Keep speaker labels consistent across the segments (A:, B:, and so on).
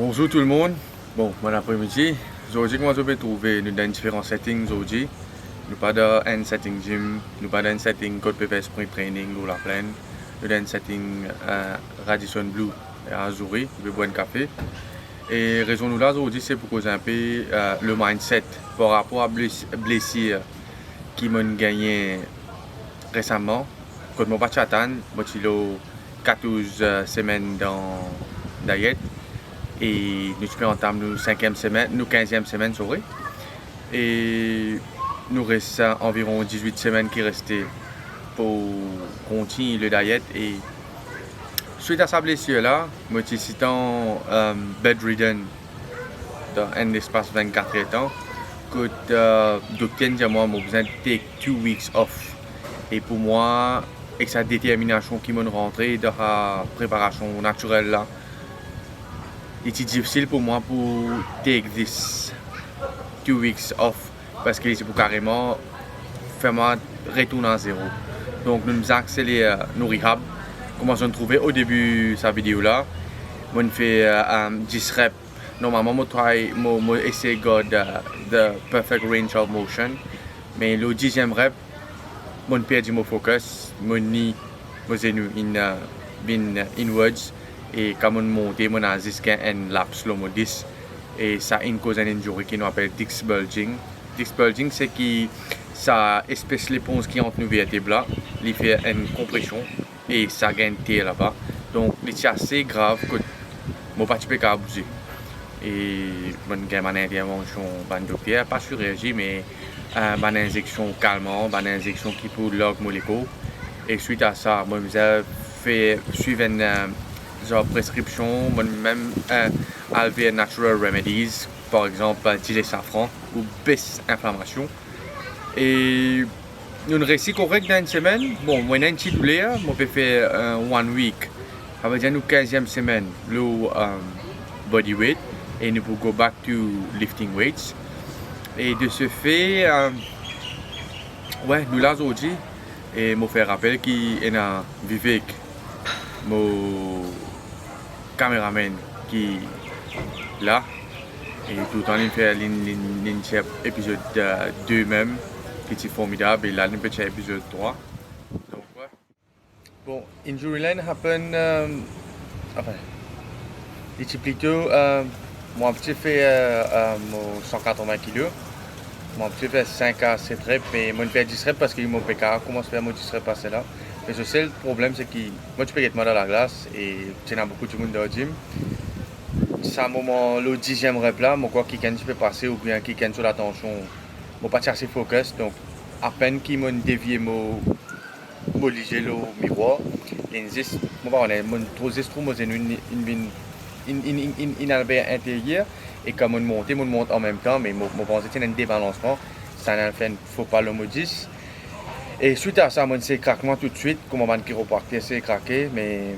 A: Bonjour tout le monde. Bon après-midi. Aujourd'hui, comment je vais trouver nous dans différents settings aujourd'hui. Nous pas dans un setting gym, nous pas dans un setting code PPS Sprint Training ou la plaine. Nous dans un setting Radisson Blue à Azuri, je vais boire un café. Et raison nous là aujourd'hui, c'est pour causer un peu le mindset par rapport à blessure qui m'ont gagné récemment. Quand mon batch atteint, moi j'ai 14 semaines dans diète. Et nous entame nos 5e semaine, nos 15e semaine, sorry. Et nous reste environ 18 semaines qui restaient pour continuer le diet. Et suite à sa blessure-là, moi je suis bedridden dans un espace 24 ans. Que le docteur dit moi, j'ai besoin de take 2 weeks off. Et pour moi, avec sa détermination qui m'a rentré dans la préparation naturelle là, il était difficile pour moi pour take this 2 weeks off parce que c'est pour carrément faire moi retourner à zéro. Donc nous avons accéléré nos rehab. Comment on trouvait au début de sa vidéo là, on fait 10 reps. Normalement, je essaie de garder the perfect range of motion. Mais le 10e rep, je perds mon focus, mon knee, mon genou inwards. Et quand on monte, on a un lapse slow mo 10 et ça cause un injury qui nous appelle disc bulging. Disc bulging, c'est que ça espèce l'éponge qui entre nos vertèbres, il fait une compression et ça gagne terre là-bas. Donc c'est assez grave que mon pas peux pas bouger. Et mon gagne une intervention ban docteur, pas chirurgie mais une injection calmante, une injection qui pour log molécule. Et suite à ça, moi j'ai fait suivre une prescription, même enlever natural remedies, par exemple utiliser safran ou baisse inflammation. Et nous réussi correct dans une semaine. Bon, moi j'ai une petite douleur, moi j'ai fait 1 week. Ça veut dire nous 15e semaine le body weight et nous pouvons go back to lifting weights. Et de ce fait, nous là aujourd'hui et me faire rappel qu'il y a Vivek, mon caméraman qui est là et tout le temps il fait l'épisode 2 même qui est formidable et là il fait l'épisode 3. Donc ouais. Bon, injury line happen c'est plutôt moi petit fait 180 kg. Mon petit fait 5 à 7 reps et moi fait 10 reps parce qu'il m'a fait commence à faire mon 10 reps passer là. Mais je sais le problème c'est que moi tu peux être mal dans la glace et tu as beaucoup de monde dans le gym. C'est un moment le 10e rep là, moi quoi quelqu'un tu peux passer ou bien quelqu'un sur l'attention, moi pas assez focus donc à peine qu'il m'a dévié mon léger le miroir, l'insiste moi on est mon trop zestro moi c'est une albert intérieur et comme on monte en même temps mais moi pense que c'est un débalancement, ça n'a fait faut pas le modis. Et suite à ça, moi, c'est craquement tout de suite, comme on chiropracteur, c'est craqué, mais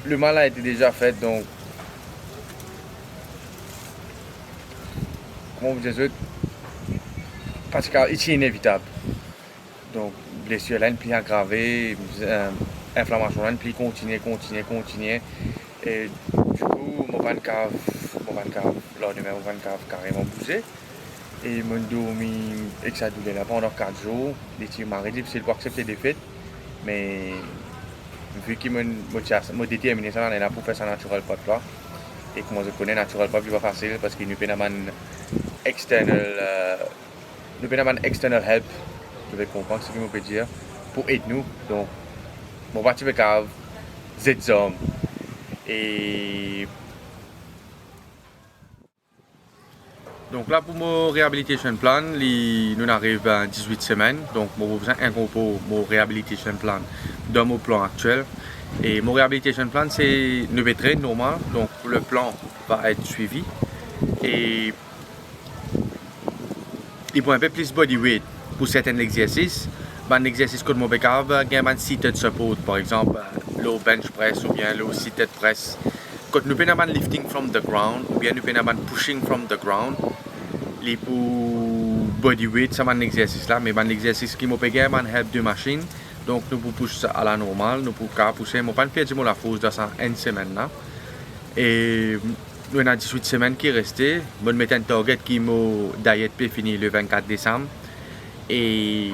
A: le mal a été déjà fait, donc, comment vous dire, parce que c'est inévitable. Donc, blessure là, une pli aggravée, inflammation là, une pli continue. Et du coup, mon van cave, lors de mon van cave carrément bougé. Et mon dormi avec sa douleur là pendant 4 jours. Il m'a difficile pour accepter des défaite. Mais vu qu'il m'a déterminé ça, on est là pour faire ça naturel pas là. Et comme je connais naturel pas, c'est pas facile parce qu'il nous peut avoir external help. Je vais comprendre ce qu'il me peut dire pour aider nous. Donc, mon parti de cave, Z-Zom. Et donc là pour mon rehabilitation plan, nous arrivons à 18 semaines. Donc moi besoin un gros pour mon rehabilitation plan dans mon plan actuel. Et mon rehabilitation plan c'est 9 très normal. Donc le plan va être suivi. Et il faut un peu plus body weight pour certains exercices. Un exercice comme mon bécave, il y a un seated support par exemple, le bench press ou bien le seated press. Quand nous faisons un lifting from the ground ou bien nous faisons un pushing from the ground, les pour body weight, c'est un exercice là, mais un exercice qui m'a payé un help de machine. Donc nous pouvons pousser ça à la normale, nous pouvons pousser, nous ne pouvons pas faire la force dans une semaine là. Et nous avons 18 semaines qui restaient. Nous mettons un target qui m'a diet peut finir le 24 décembre. Et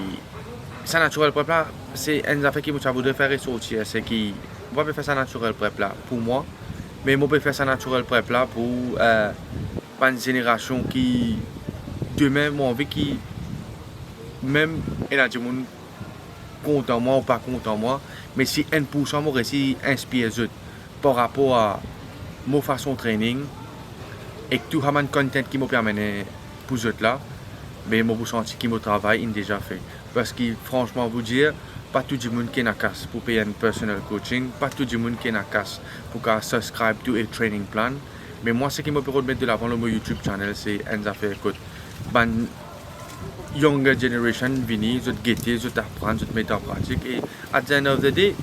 A: ça naturel prep là, c'est une affaire qui me voudrait faire ressortir. C'est qui, moi, je peux faire ça naturel prep là pour moi. Mais moi, je peux faire ça naturel prep là pour une génération qui, demain, moi, envie qui, même, il y a des gens content moi ou pas content moi, mais si 1% moi réussi inspire eux par rapport à mon façon de training et que tout le content qui m'a permis pour eux là, mais moi vous senti que mon travail est déjà fait. Parce que franchement vous dire, pas tout le monde qui est en casse pour payer un personal coaching, pas tout le monde qui est en casse pour subscribe to a training plan. Mais moi ce qui m'a permis de mettre de l'avant le mon YouTube channel, c'est une affaire écoute. Younger generation vini, je te guetter, je t'apprends, je te mettre en pratique et at the end of the day,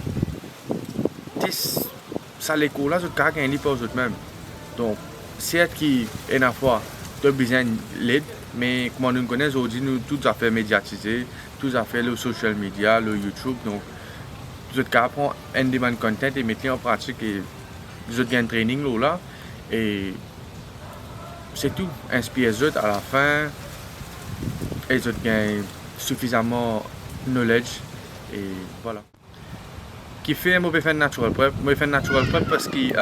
A: ça l'école là, je te gagne un livre pour eux-mêmes. Donc, c'est qui est une fois, tu as besoin d'aide, mais comme nous connaissons aujourd'hui, nous tout à fait médiatisé, tout à fait le social media, le YouTube, donc je te apprends un demand content et mettre en pratique et je te gagne training là et c'est tout. Inspire à la fin. Et je gagne suffisamment knowledge et voilà. Qui fait moi faire natural prep, moi faire natural prep parce que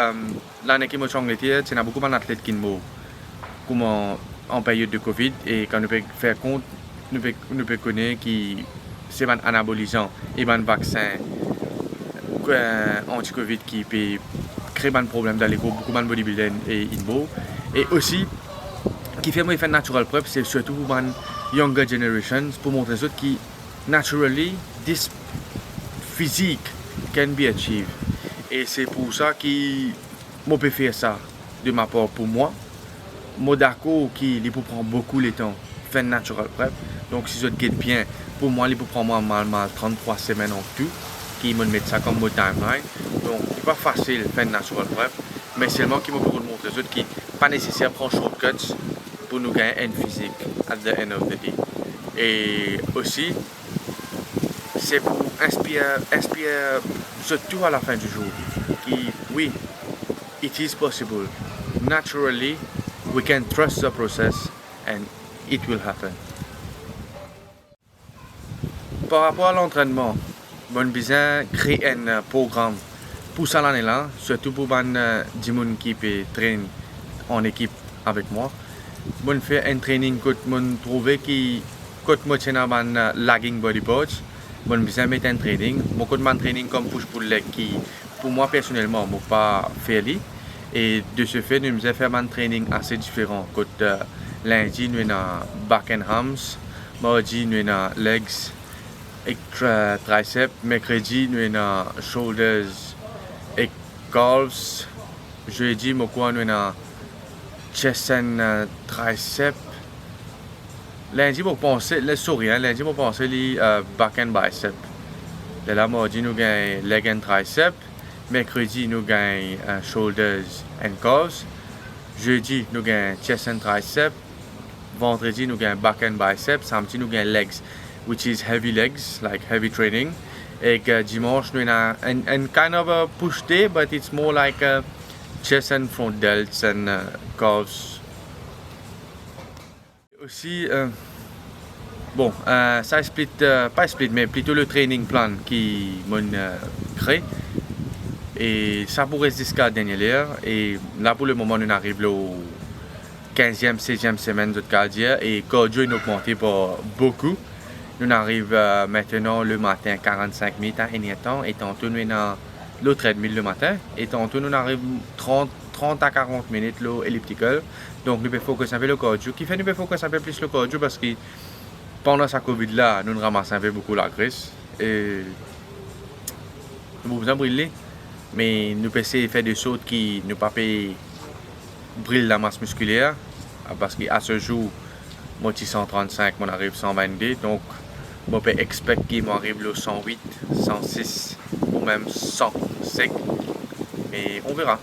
A: l'année qui m'a changé c'est y a beaucoup d'athlètes qui m'ont comme en période de Covid et quand nous peut faire compte nous peut connaître qui c'est un anabolisant et un vaccin anti-Covid qui peut créer un problème dans les corps beaucoup de bodybuilding et inbo et aussi qui fait moi faire natural prep c'est surtout pour man younger generations pour montrer aux autres qui naturally this physique can be achieved et c'est pour ça que moi peux faire ça de ma part pour moi d'accord qui il peut prendre beaucoup de temps faire natural prep donc si je te bien pour moi il peut prendre mal 33 semaines en tout qui me met ça comme mon timeline donc c'est pas facile faire natural prep mais seulement qui me peut montrer aux autres qui pas nécessaire prendre shortcuts pour nous gagner une physique at the end of the day. Et aussi, c'est pour inspirer surtout à la fin du jour, qui, oui, it is possible. Naturally, we can trust the process and it will happen. Par rapport à l'entraînement, on a besoin de créer un programme pour ça l'année là, surtout pour les gens qui peuvent traîner en équipe avec moi. Mon fait un training que mon trouvé qui quand moi tiens un lagging body parts mon besoin mettre un training mon code man training comme push pull leg qui pour moi personnellement moi pas faire et de ce fait nous avons fait un training assez différent quand lundi nous avons back and hams mardi nous avons legs et triceps mercredi nous avons shoulders et calves jeudi nous avons chest and tricep. Lundi, je pense, lundi, je pense les back and bicep. De là, mardi, nous gagnons leg and tricep. Mercredi, nous gagnons shoulders and calves. Jeudi, nous gagnons chest and tricep. Vendredi, nous gagnons back and bicep. Samedi, nous gagnons legs, which is heavy legs, like heavy training. Et dimanche, nous avons un kind of a push day, but it's more like a chest and front delts and calves. Aussi, bon, ça split, pas split, mais plutôt le training plan qui m'a créé. Et ça pourrait se jusqu'à la dernière heure. Et là, pour le moment, on arrive au 15e, 16e semaine de cardio et cardio est augmenté par beaucoup. On arrive maintenant le matin 45 minutes à un temps et tantôt nous dans le treadmill le matin et tantôt nous arrive 30 à 40 minutes le elliptical. Donc nous pouvons focuser un peu le cardio. Qui fait nous pouvons focuser un peu plus le cardio parce que pendant sa Covid là, nous ramassons un peu beaucoup la graisse et nous avons besoin de brûler. Mais nous pouvons essayer de faire des sauts qui ne pas brûler la masse musculaire parce qu'à ce jour, moi 135, on arrive 122, donc on peut expecter qu'il m'arrive le 108, 106 ou même 100 sec, mais on verra.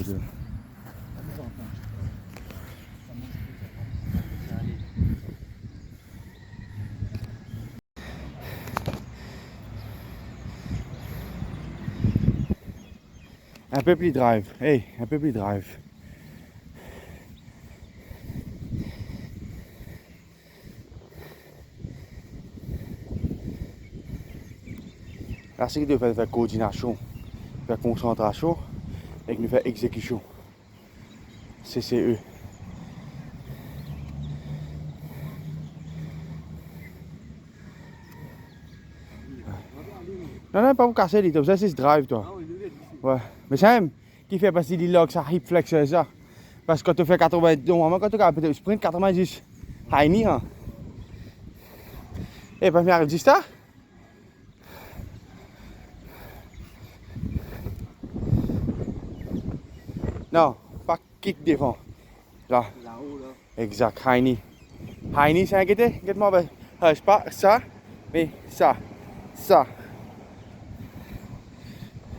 A: deux. Un peu plus drive. Hey, un peu plus drive. Là, c'est qu'il doit faire coordination, faire concentration et qu'il fait exécution. CCE. Non, non, pas pour casser les ça c'est ce drive, toi. Ouais. Mais c'est même qui fait passer des logs, ça hip flex, ça. Parce que quand tu fais 80, normalement, quand tu fais peut-être sprint 90, high ni, hein. Et pas venir juste ça? Non, pas kick devant. Là.
B: Là-haut, là.
A: Exact, high knee. High knee, c'est un guetté, guette-moi, c'est pas ça, mais ça. Ça.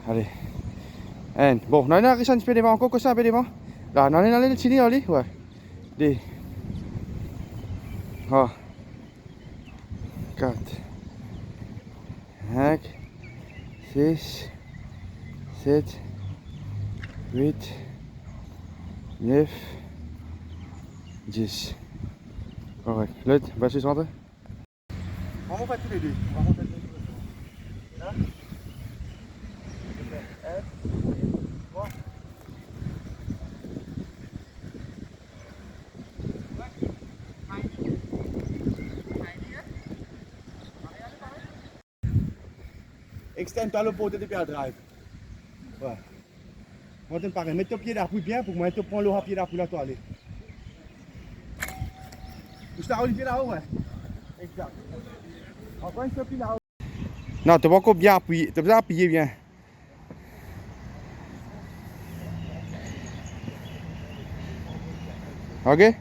A: Allez. And, bon, non, non, reste un petit peu devant, encore que ça, un peu devant. Là, non, non, non, sini, allez, ouais. Des. Ah. 4. 5. 6. 7. 8. 9. 10. Correct. Let, vas-y, centre. On va faire tous les deux. On va monter tous les deux. Là. Extends-toi le poteau depuis le drive. Ouais. Moi, je te parle. Mets ton pied d'appui bien pour moi, tu prends le pied d'appui là, toi, allez. Je t'ai le pied là-haut, ouais. Exact. Encore un pied là-haut. Non, tu vas encore bien appuyer. Tu as besoin d'appuyer bien. Ok?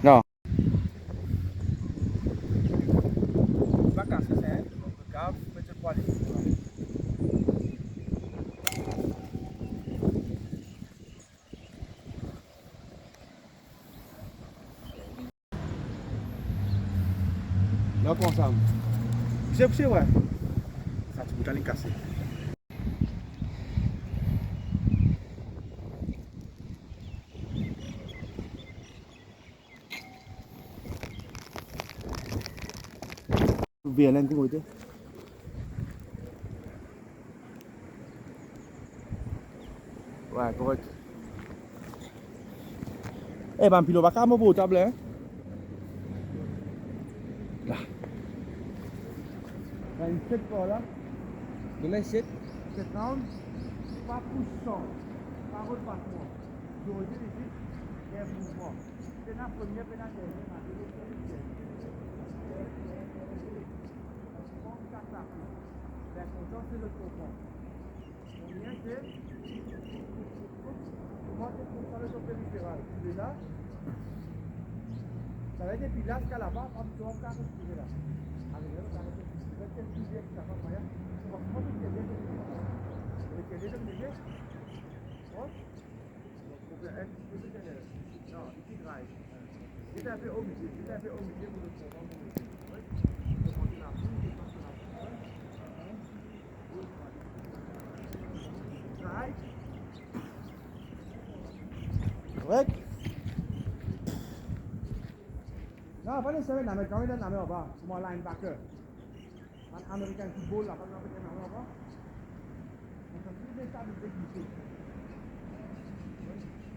A: Non. Pas casser, c'est un câble, mais tu peux aller. Là, comment ça? C'est ouais. Ça, tu peux aller casser. Bien, là, tu peux. Ouais, correct. Eh ben, puis le va carrément beau table, hein? Là. Là, une 7 pas là.
B: Demain, 7.
A: 7 rounds. Pas poussant. Pas repassement. J'aurais dit ici, il y a un mouvement. C'est la première, c'est la dernière. La conscience, c'est le confort. Combien c'est? Comment tu comprends le son périphéral? Tu es là? Ça va être depuis là jusqu'à là-bas, tu vas faire respirer là. Allez, là, tu vas respirer. Tu vas faire que ça va faire. Tu vas comment tu fais bien. Tu fais bien de bien. Proche. Donc, un petit peu de derrière. Non, ici, drive. C'est un peu au milieu. C'est un peu au milieu pour le confort. Tu continues à fouiller, tu continues à fouiller. Drive. Correct? Non, pas nécessairement l'Américain, mais l'Américain, c'est moi linebacker. Un Américain football, là, pas l'Américain là-bas. On fait plus des tables de glissé.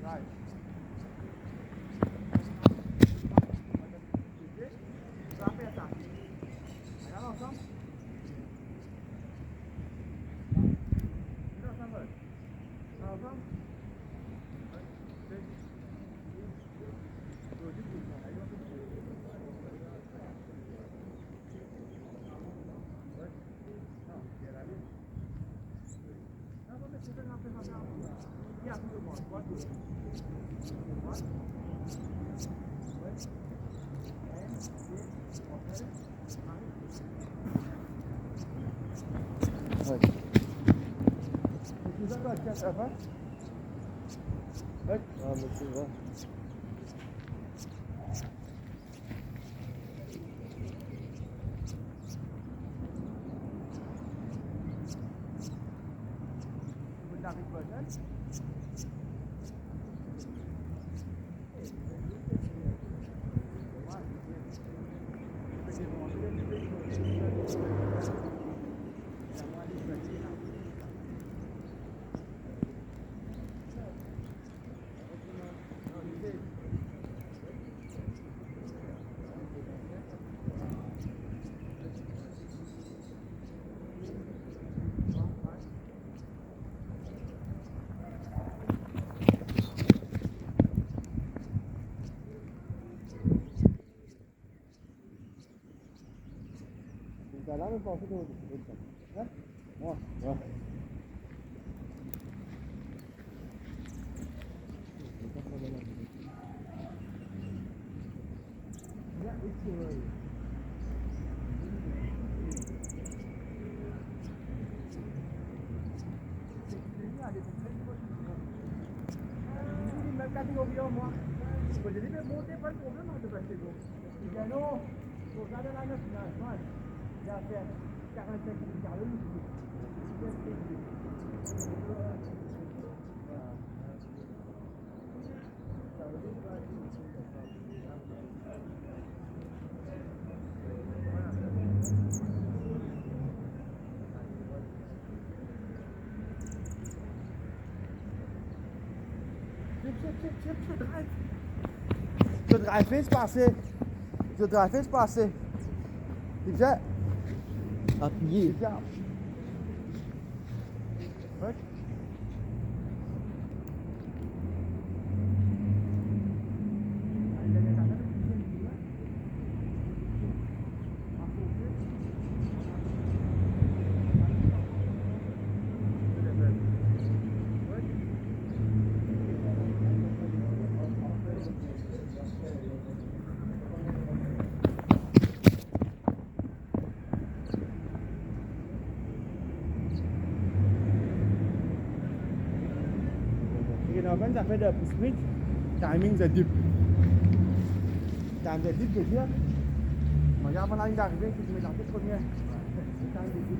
A: Right. Ça fait ça. Regarde ensemble. Regarde ensemble. Regarde ensemble.
B: tiens, ça va. Ouais, ah, mais c'est vrai. Là, on va faire hein? Ouais, ouais. Jadi dia monter pas problème de passer l'eau. Il dit non, faut regarder la nationale. Il a fait 45 minutes à l'heure. Je drive. Je drive passer. Je drive passer. Il vient.
C: Appuyez.
B: Il vient. Ouais. Quand ça fait de sprint, timing c'est deep. Time c'est deep, c'est bien. Mais avant la ligne d'arrivée, tu mets la toute première. C'est time c'est deep.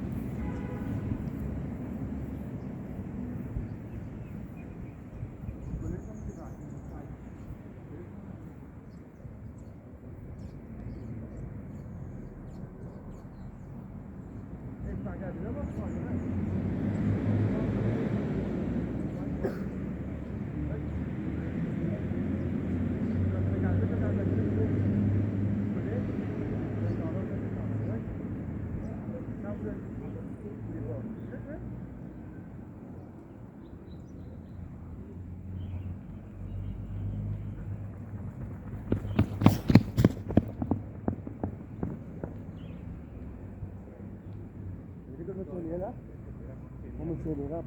B: Là, on me fait le rap.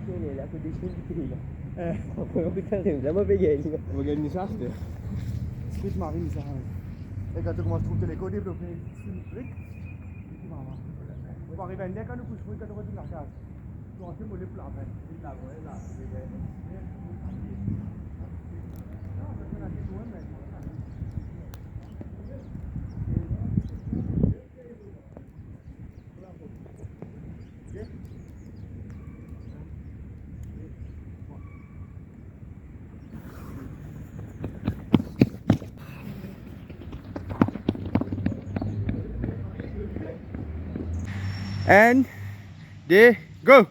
C: Ini lah aku di sini lah.
B: Eh,
C: Aku putain, c'est vraiment bégaye.
B: on va gagner ça, c'était. Speed Marine, ça. Et quand tu commences à trouver les codes développés, c'est une truc. On va arriver à une quand nous couchons, quand on retourne la case. Tu vas entièrement les plats après. Là, ouais, là. And they go.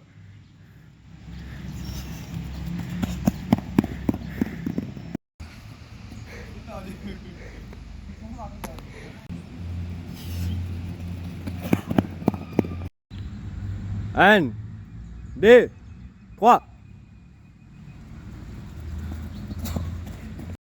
B: Un, deux, trois.